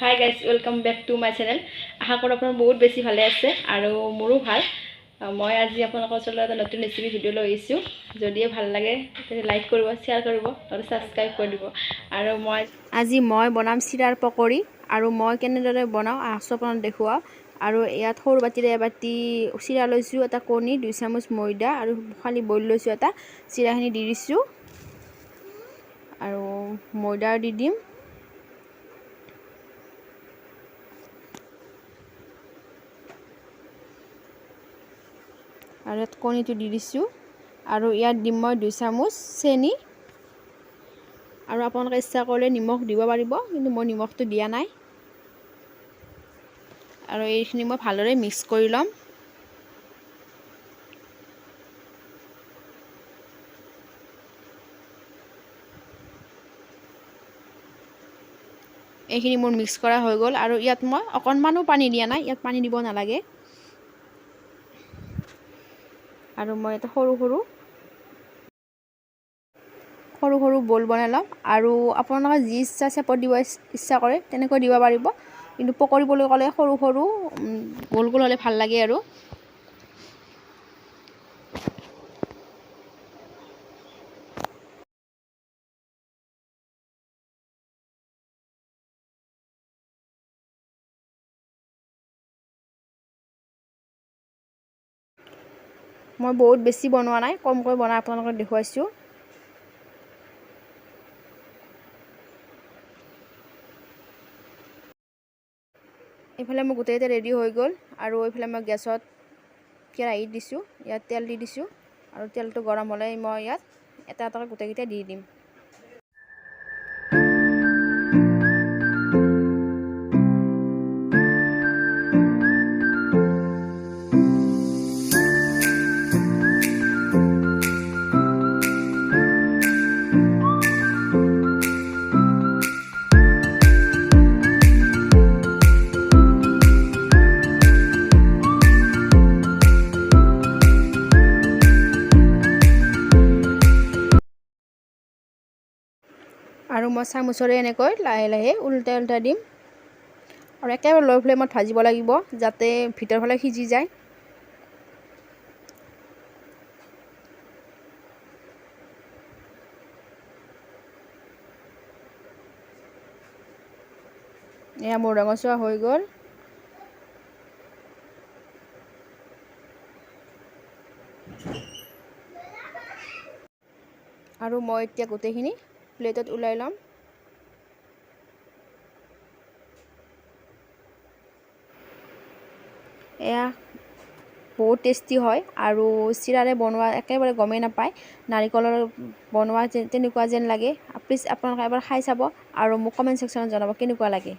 High guys, welcome back to my channel. আশা কৰোঁ আপোনাৰ বহুত বেছি ভালে আছে আৰু মোৰো ভাল। মই আজি আপোনালোকৰ ওচৰলৈ এটা নতুন ৰেচিপি ভিডিঅ' লৈ আহিছোঁ। যদিও ভাল লাগে তেতিয়া লাইক কৰিব, শ্বেয়াৰ কৰিব আৰু ছাবস্ক্ৰাইব কৰি দিব। আৰু আজি মই বনাম চিৰাৰ পকৰি আৰু মই কেনেদৰে বনাওঁ আছোঁ আপোনাক দেখুৱাওঁ। আৰু ইয়াত সৰু বাতিৰে এবাতি চিৰা লৈছোঁ, এটা কণী, 2 চামুচ ময়দা আৰু খালি বইল লৈছোঁ এটা। চিৰাখিনি দি দিছোঁ আৰু ময়দা দি দিম। আৰু ইয়াত কণীটো দি দিছোঁ আৰু ইয়াত দিম মই 2 চামুচ চেনি। আৰু আপোনালোকে ইচ্ছা কৰিলে নিমখ দিব পাৰিব, কিন্তু মই নিমখটো দিয়া নাই। আৰু এইখিনি মই ভালদৰে মিক্স কৰি ল'ম। এইখিনি মোৰ মিক্স কৰা হৈ গ'ল আৰু ইয়াত মই অকণমানো পানী দিয়া নাই, ইয়াত পানী দিব নালাগে। আৰু মই এটা সৰু সৰু বল বনাই ল'ম আৰু আপোনালোকে যি ইচ্ছা চেপত দিব ইচ্ছা কৰে তেনেকৈ দিব পাৰিব, কিন্তু পকৰি বুলি ক'লে সৰু গোল হ'লে ভাল লাগে। আৰু মই বহুত বেছি বনোৱা নাই, কমকৈ বনাই আপোনালোকক দেখুৱাইছোঁ। এইফালে মোৰ গোটেইকেইটা ৰেডি হৈ গ'ল আৰু এইফালে মই গেছত কেৰাহীত দিছোঁ, ইয়াত তেল দি দিছোঁ আৰু তেলটো গৰম হ'লে মই ইয়াত এটা এটাকৈ গোটেইকেইটা দি দিম। আৰু মই চামুচৰে এনেকৈ লাহে লাহে উল্টাই দিম আৰু একেবাৰে ল' ফ্লেমত ভাজিব লাগিব, যাতে ভিতৰ ফালে সিজি যায়। এয়া মোৰ ৰঙচুৱা হৈ গ'ল। আৰু মই এতিয়া গোটেইখিনি প্লেটত ওলাই ল'ম। এয়া বহুত টেষ্টি হয় আৰু চিৰাৰে বনোৱা একেবাৰে গমেই নাপায়, নাৰিকলৰ বনোৱা তেনেকুৱা যেন লাগে। প্লিজ আপোনালোকে এবাৰ খাই চাব আৰু মোক কমেণ্ট ছেকশ্যনত জনাব কেনেকুৱা লাগে।